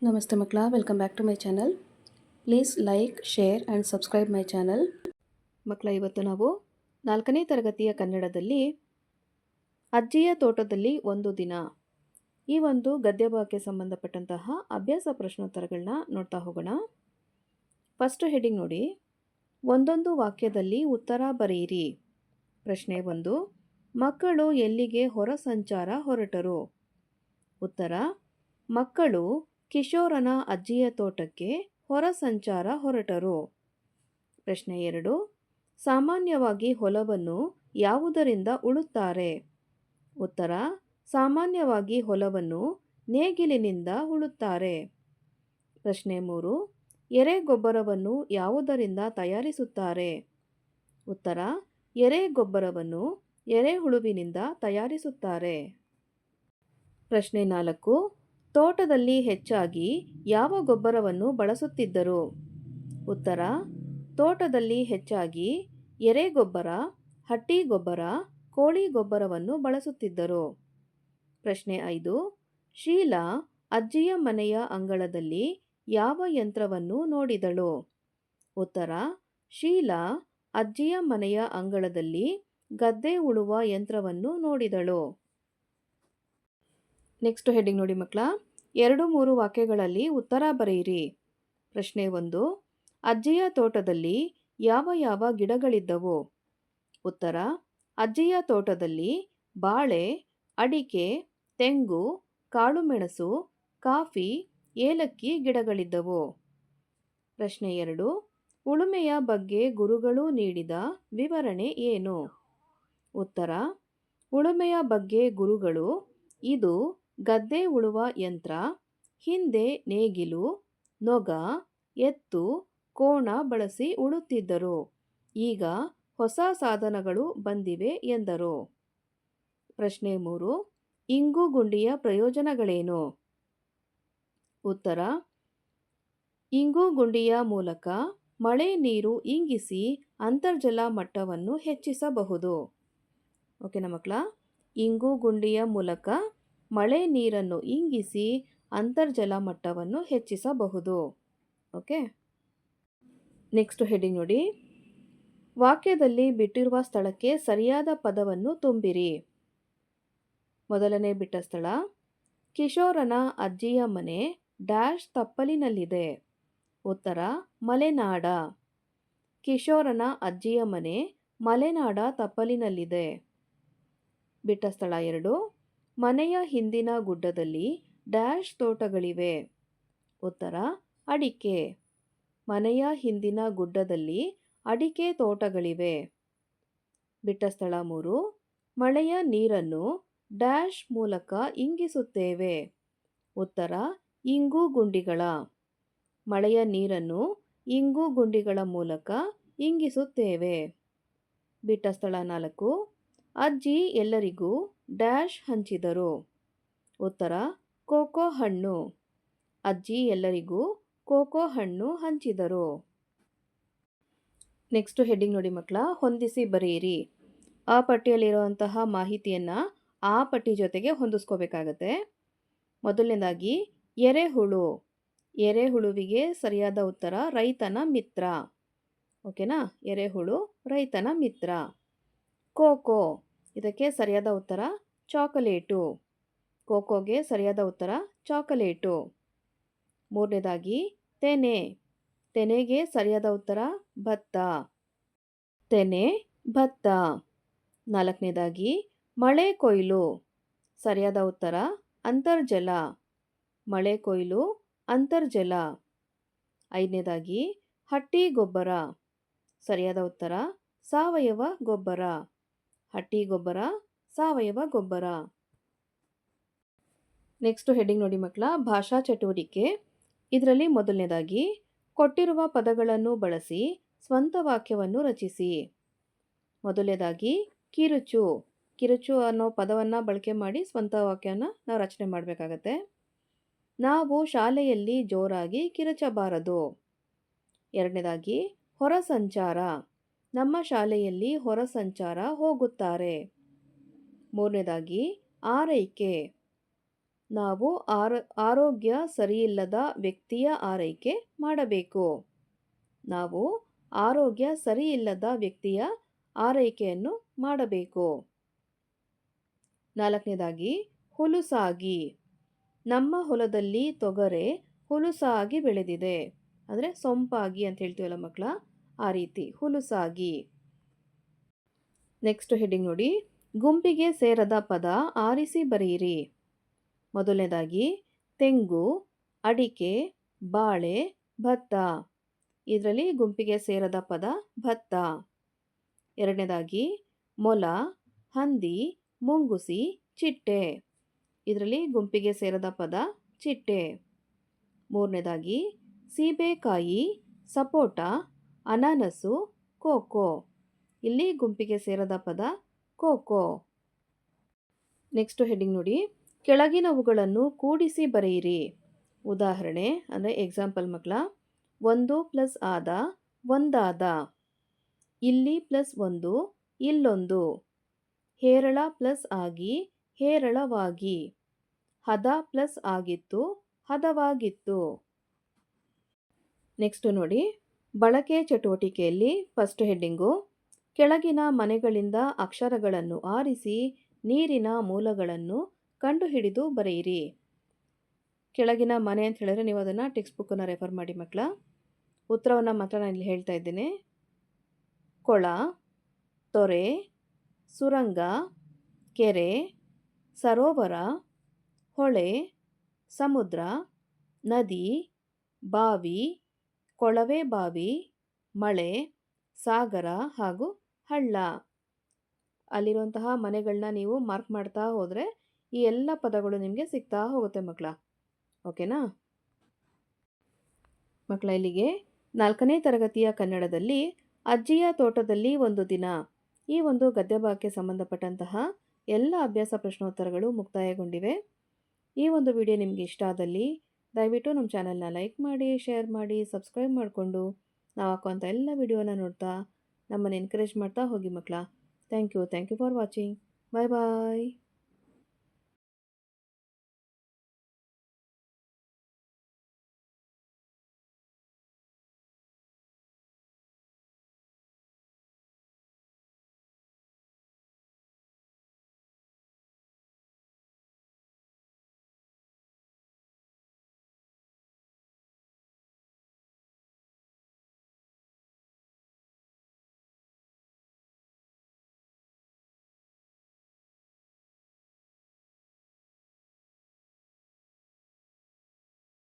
ನಮಸ್ತೆ ಮಕ್ಕಳ, welcome back to my channel. Please like, share and subscribe my channel. ಮಕ್ಕಳ, ಇವತ್ತು ನಾವು 4ನೇ ತರಗತಿಯ ಕನ್ನಡದಲ್ಲಿ ಅಜ್ಜಿಯ ತೋಟದಲ್ಲಿ ಒಂದು ದಿನ ಈ ಒಂದು ಗದ್ಯ ಭಾಗಕ್ಕೆ ಸಂಬಂಧಪಟ್ಟಂತಹ ಅಭ್ಯಾಸ ಪ್ರಶ್ನೋತ್ತರಗಳನ್ನ ನೋಡ್ತಾ ಹೋಗೋಣ. ಫಸ್ಟ್ ಹೆಡಿಂಗ್ ನೋಡಿ, ಒಂದೊಂದು ವಾಕ್ಯದಲ್ಲಿ ಉತ್ತರ ಬರೆಯಿರಿ. ಪ್ರಶ್ನೆ 1, ಮಕ್ಕಳು ಎಲ್ಲಿಗೆ ಹೊರ ಸಂಚಾರ ಹೊರಟರು? ಉತ್ತರ, ಮಕ್ಕಳು ಕಿಶೋರನ ಅಜ್ಜಿಯ ತೋಟಕ್ಕೆ ಹೊರ ಸಂಚಾರ ಹೊರಟರು. ಪ್ರಶ್ನೆ 2, ಸಾಮಾನ್ಯವಾಗಿ ಹೊಲವನ್ನು ಯಾವುದರಿಂದ ಉಳುತ್ತಾರೆ? ಉತ್ತರ, ಸಾಮಾನ್ಯವಾಗಿ ಹೊಲವನ್ನು ನೇಗಿಲಿನಿಂದ ಉಳುತ್ತಾರೆ. ಪ್ರಶ್ನೆ 3, ಎರೆಗೊಬ್ಬರವನ್ನು ಯಾವುದರಿಂದ ತಯಾರಿಸುತ್ತಾರೆ? ಉತ್ತರ, ಎರೆಗೊಬ್ಬರವನ್ನು ಎರೆಹುಳುವಿನಿಂದ ತಯಾರಿಸುತ್ತಾರೆ. ಪ್ರಶ್ನೆ 4, ತೋಟದಲ್ಲಿ ಹೆಚ್ಚಾಗಿ ಯಾವ ಗೊಬ್ಬರವನ್ನು ಬಳಸುತ್ತಿದ್ದರು? ಉತ್ತರ, ತೋಟದಲ್ಲಿ ಹೆಚ್ಚಾಗಿ ಎರೆಗೊಬ್ಬರ, ಹಟ್ಟಿ ಗೊಬ್ಬರ, ಕೋಳಿ ಗೊಬ್ಬರವನ್ನು ಬಳಸುತ್ತಿದ್ದರು. ಪ್ರಶ್ನೆ 5, ಶೀಲಾ ಅಜ್ಜಿಯ ಮನೆಯ ಅಂಗಳದಲ್ಲಿ ಯಾವ ಯಂತ್ರವನ್ನು ನೋಡಿದಳು? ಉತ್ತರ, ಶೀಲಾ ಅಜ್ಜಿಯ ಮನೆಯ ಅಂಗಳದಲ್ಲಿ ಗದ್ದೆ ಉಳುವ ಯಂತ್ರವನ್ನು ನೋಡಿದಳು. ನೆಕ್ಸ್ಟ್ ಹೆಡಿಂಗ್ ನೋಡಿ ಮಕ್ಕಳ, 2-3 ವಾಕ್ಯಗಳಲ್ಲಿ ಉತ್ತರ ಬರೆಯಿರಿ. ಪ್ರಶ್ನೆ 1, ಅಜ್ಜಿಯ ತೋಟದಲ್ಲಿ ಯಾವ ಯಾವ ಗಿಡಗಳಿದ್ದವು? ಉತ್ತರ, ಅಜ್ಜಿಯ ತೋಟದಲ್ಲಿ ಬಾಳೆ, ಅಡಿಕೆ, ತೆಂಗು, ಕಾಳುಮೆಣಸು, ಕಾಫಿ, ಏಲಕ್ಕಿ ಗಿಡಗಳಿದ್ದವು. ಪ್ರಶ್ನೆ 2, ಉಳುಮೆಯ ಬಗ್ಗೆ ಗುರುಗಳು ನೀಡಿದ ವಿವರಣೆ ಏನು? ಉತ್ತರ, ಉಳುಮೆಯ ಬಗ್ಗೆ ಗುರುಗಳು, ಇದು ಗದ್ದೆ ಉಳುವ ಯಂತ್ರ, ಹಿಂದೆ ನೇಗಿಲು, ನೊಗ, ಎತ್ತು, ಕೋಣ ಬಳಸಿ ಉಳುತ್ತಿದ್ದರು, ಈಗ ಹೊಸ ಸಾಧನಗಳು ಬಂದಿವೆ ಎಂದರು. ಪ್ರಶ್ನೆ 3, ಇಂಗು ಗುಂಡಿಯ ಪ್ರಯೋಜನಗಳೇನು? ಉತ್ತರ, ಇಂಗು ಗುಂಡಿಯ ಮೂಲಕ ಮಳೆ ನೀರು ಇಂಗಿಸಿ ಅಂತರ್ಜಲ ಮಟ್ಟವನ್ನು ಹೆಚ್ಚಿಸಬಹುದು. ಓಕೆನಾ ಮಕ್ಕಳ? ಇಂಗು ಗುಂಡಿಯ ಮೂಲಕ ಮಳೆ ನೀರನ್ನು ಇಂಗಿಸಿ ಅಂತರ್ಜಲ ಮಟ್ಟವನ್ನು ಹೆಚ್ಚಿಸಬಹುದು. ಓಕೆ, ನೆಕ್ಸ್ಟ್ ಹೆಡಿಂಗ್ ನೋಡಿ, ವಾಕ್ಯದಲ್ಲಿ ಬಿಟ್ಟಿರುವ ಸ್ಥಳಕ್ಕೆ ಸರಿಯಾದ ಪದವನ್ನು ತುಂಬಿರಿ. ಮೊದಲನೇ ಬಿಟ್ಟ ಸ್ಥಳ, ಕಿಶೋರನ ಅಜ್ಜಿಯ ಮನೆ ಡ್ಯಾಶ್ ತಪ್ಪಲಿನಲ್ಲಿದೆ. ಉತ್ತರ, ಮಲೆನಾಡ. ಕಿಶೋರನ ಅಜ್ಜಿಯ ಮನೆ ಮಲೆನಾಡ ತಪ್ಪಲಿನಲ್ಲಿದೆ. ಬಿಟ್ಟ ಸ್ಥಳ 2, ಮನೆಯ ಹಿಂದಿನ ಗುಡ್ಡದಲ್ಲಿ ಡ್ಯಾಶ್ ತೋಟಗಳಿವೆ. ಉತ್ತರ, ಅಡಿಕೆ. ಮನೆಯ ಹಿಂದಿನ ಗುಡ್ಡದಲ್ಲಿ ಅಡಿಕೆ ತೋಟಗಳಿವೆ. ಬಿಟ್ಟ ಸ್ಥಳ 3, ಮಳೆಯ ನೀರನ್ನು ಡ್ಯಾಶ್ ಮೂಲಕ ಇಂಗಿಸುತ್ತೇವೆ. ಉತ್ತರ, ಇಂಗು ಗುಂಡಿಗಳ. ಮಳೆಯ ನೀರನ್ನು ಇಂಗು ಗುಂಡಿಗಳ ಮೂಲಕ ಇಂಗಿಸುತ್ತೇವೆ. ಬಿಟ್ಟ ಸ್ಥಳ 4, ಅಜ್ಜಿ ಎಲ್ಲರಿಗೂ ಡ್ಯಾಶ್ ಹಂಚಿದರು. ಉತ್ತರ, ಕೋಕೋ ಹಣ್ಣು. ಅಜ್ಜಿ ಎಲ್ಲರಿಗೂ ಕೋಕೋ ಹಣ್ಣು ಹಂಚಿದರು. ನೆಕ್ಸ್ಟ್ ಹೆಡ್ಡಿಂಗ್ ನೋಡಿ ಮಕ್ಕಳ, ಹೊಂದಿಸಿ ಬರೆಯಿರಿ. ಆ ಪಟ್ಟಿಯಲ್ಲಿರುವಂತಹ ಮಾಹಿತಿಯನ್ನು ಆ ಪಟ್ಟಿ ಜೊತೆಗೆ ಹೊಂದಿಸ್ಕೋಬೇಕಾಗತ್ತೆ. ಮೊದಲನೇದಾಗಿ ಎರೆಹುಳು. ಎರೆಹುಳುವಿಗೆ ಸರಿಯಾದ ಉತ್ತರ ರೈತನ ಮಿತ್ರ. ಓಕೆನಾ? ಎರೆಹುಳು ರೈತನ ಮಿತ್ರ. ಕೋಕೋ, ಇದಕ್ಕೆ ಸರಿಯಾದ ಉತ್ತರ ಚಾಕೊಲೇಟು. ಕೋಕೋಗೆ ಸರಿಯಾದ ಉತ್ತರ ಚಾಕೊಲೇಟು. ಮೂರನೇದಾಗಿ ತೆನೆ. ತೆನೆಗೆ ಸರಿಯಾದ ಉತ್ತರ ಭತ್ತ. ತೆನೆ, ಭತ್ತ. ನಾಲ್ಕನೇದಾಗಿ ಮಳೆ ಕೊಯ್ಲು. ಸರಿಯಾದ ಉತ್ತರ ಅಂತರ್ಜಲ. ಮಳೆ ಕೊಯ್ಲು, ಅಂತರ್ಜಲ. ಐದನೇದಾಗಿ ಹಟ್ಟಿ ಗೊಬ್ಬರ. ಸರಿಯಾದ ಉತ್ತರ ಸಾವಯವ ಗೊಬ್ಬರ. ಹಟ್ಟಿ ಗೊಬ್ಬರ, ಸಾವಯವ ಗೊಬ್ಬರ. ನೆಕ್ಸ್ಟ್ ಹೆಡ್ಡಿಂಗ್ ನೋಡಿ ಮಕ್ಕಳ, ಭಾಷಾ ಚಟುವಟಿಕೆ. ಇದರಲ್ಲಿ ಮೊದಲನೇದಾಗಿ ಕೊಟ್ಟಿರುವ ಪದಗಳನ್ನು ಬಳಸಿ ಸ್ವಂತ ವಾಕ್ಯವನ್ನು ರಚಿಸಿ. ಮೊದಲನೇದಾಗಿ ಕಿರುಚು. ಕಿರುಚು ಅನ್ನೋ ಪದವನ್ನು ಬಳಕೆ ಮಾಡಿ ಸ್ವಂತ ವಾಕ್ಯನ ನಾವು ರಚನೆ ಮಾಡಬೇಕಾಗತ್ತೆ. ನಾವು ಶಾಲೆಯಲ್ಲಿ ಜೋರಾಗಿ ಕಿರುಚಬಾರದು. ಎರಡನೇದಾಗಿ ಹೊರ ಸಂಚಾರ. ನಮ್ಮ ಶಾಲೆಯಲ್ಲಿ ಹೊರ ಸಂಚಾರ ಹೋಗುತ್ತಾರೆ. ಮೂರನೇದಾಗಿ ಆರೈಕೆ. ನಾವು ಆರೋಗ್ಯ ಸರಿಯಿಲ್ಲದ ವ್ಯಕ್ತಿಯ ಆರೈಕೆ ಮಾಡಬೇಕು. ನಾವು ಆರೋಗ್ಯ ಸರಿಯಿಲ್ಲದ ವ್ಯಕ್ತಿಯ ಆರೈಕೆಯನ್ನು ಮಾಡಬೇಕು. 4ನೇದಾಗಿ ಹುಲುಸಾಗಿ. ನಮ್ಮ ಹೊಲದಲ್ಲಿ ತೊಗರೆ ಹುಲುಸಾಗಿ ಬೆಳೆದಿದೆ. ಅಂದರೆ ಸೊಂಪಾಗಿ ಅಂತ ಹೇಳ್ತೀವಲ್ಲ ಮಕ್ಕಳ, ಆ ರೀತಿ ಹುಲುಸಾಗಿ. ನೆಕ್ಸ್ಟ್ ಹೆಡ್ಡಿಂಗ್ ನೋಡಿ, ಗುಂಪಿಗೆ ಸೇರದ ಪದ ಆರಿಸಿ ಬರೆಯಿರಿ. ಮೊದಲನೇದಾಗಿ ತೆಂಗು, ಅಡಿಕೆ, ಬಾಳೆ, ಭತ್ತ. ಇದರಲ್ಲಿ ಗುಂಪಿಗೆ ಸೇರದ ಪದ ಭತ್ತ. ಎರಡನೇದಾಗಿ ಮೊಲ, ಹಂದಿ, ಮುಂಗುಸಿ, ಚಿಟ್ಟೆ. ಇದರಲ್ಲಿ ಗುಂಪಿಗೆ ಸೇರದ ಪದ ಚಿಟ್ಟೆ. ಮೂರನೇದಾಗಿ ಸೀಬೆಕಾಯಿ, ಸಪೋಟ, ಅನಾನಸು, ಕೋಕೋ. ಇಲ್ಲಿ ಗುಂಪಿಗೆ ಸೇರದ ಪದ ಕೋಕೋ. ನೆಕ್ಸ್ಟ್ ಹೆಡ್ಡಿಂಗ್ ನೋಡಿ, ಕೆಳಗಿನವುಗಳನ್ನು ಕೂಡಿಸಿ ಬರೆಯಿರಿ. ಉದಾಹರಣೆ ಅಂದರೆ ಎಕ್ಸಾಂಪಲ್ ಮಕ್ಕಳ, 1 + ಆದ, ಒಂದಾದ. ಇಲ್ಲಿ +1, ಇಲ್ಲೊಂದು. ಹೇರಳ ಆಗಿ, ಹೇರಳವಾಗಿ. ಹದ ಆಗಿತ್ತು, ಹದವಾಗಿತ್ತು. ನೆಕ್ಸ್ಟ್ ನೋಡಿ, ಬಳಕೆ ಚಟುವಟಿಕೆಯಲ್ಲಿ ಫಸ್ಟ್ ಹೆಡ್ಡಿಂಗು, ಕೆಳಗಿನ ಮನೆಗಳಿಂದ ಅಕ್ಷರಗಳನ್ನು ಆರಿಸಿ ನೀರಿನ ಮೂಲಗಳನ್ನು ಕಂಡುಹಿಡಿದು ಬರೆಯಿರಿ. ಕೆಳಗಿನ ಮನೆ ಅಂತ ಹೇಳಿದ್ರೆ ನೀವು ಅದನ್ನು ಟೆಕ್ಸ್ಟ್ ಬುಕ್ಕನ್ನು ರೆಫರ್ ಮಾಡಿ ಮಕ್ಕಳ. ಉತ್ತರವನ್ನು ಮಾತ್ರ ನಾನು ಇಲ್ಲಿ ಹೇಳ್ತಾ ಇದ್ದೇನೆ. ಕೊಳ, ತೊರೆ, ಸುರಂಗ, ಕೆರೆ, ಸರೋವರ, ಹೊಳೆ, ಸಮುದ್ರ, ನದಿ, ಬಾವಿ, ಕೊಳವೆ ಬಾವಿ, ಮಳೆ, ಸಾಗರ ಹಾಗೂ ಹಳ್ಳ. ಅಲ್ಲಿರುವಂತಹ ಮನೆಗಳನ್ನ ನೀವು ಮಾರ್ಕ್ ಮಾಡ್ತಾ ಹೋದರೆ ಈ ಎಲ್ಲ ಪದಗಳು ನಿಮಗೆ ಸಿಗ್ತಾ ಹೋಗುತ್ತೆ ಮಕ್ಕಳ. ಓಕೆನಾ ಮಕ್ಕಳ? ಇಲ್ಲಿಗೆ 4ನೇ ತರಗತಿಯ ಕನ್ನಡದಲ್ಲಿ ಅಜ್ಜಿಯ ತೋಟದಲ್ಲಿ ಒಂದು ದಿನ ಈ ಒಂದು ಗದ್ಯಭಾಗಕ್ಕೆ ಸಂಬಂಧಪಟ್ಟಂತಹ ಎಲ್ಲ ಅಭ್ಯಾಸ ಪ್ರಶ್ನೋತ್ತರಗಳು ಮುಕ್ತಾಯಗೊಂಡಿವೆ. ಈ ಒಂದು ವಿಡಿಯೋ ನಿಮಗೆ ಇಷ್ಟ ಆದಲ್ಲಿ ದಯವಿಟ್ಟು ನಮ್ಮ ಚಾನಲ್ನ ಲೈಕ್ ಮಾಡಿ, ಶೇರ್ ಮಾಡಿ, ಸಬ್ಸ್ಕ್ರೈಬ್ ಮಾಡಿಕೊಂಡು ನಾವು ಹಾಕುವಂಥ ಎಲ್ಲ ವಿಡಿಯೋನ ನೋಡ್ತಾ ನಮ್ಮನ್ನು ಎನ್ಕರೇಜ್ ಮಾಡ್ತಾ ಹೋಗಿ ಮಕ್ಕಳ. Thank you for watching. Bye bye.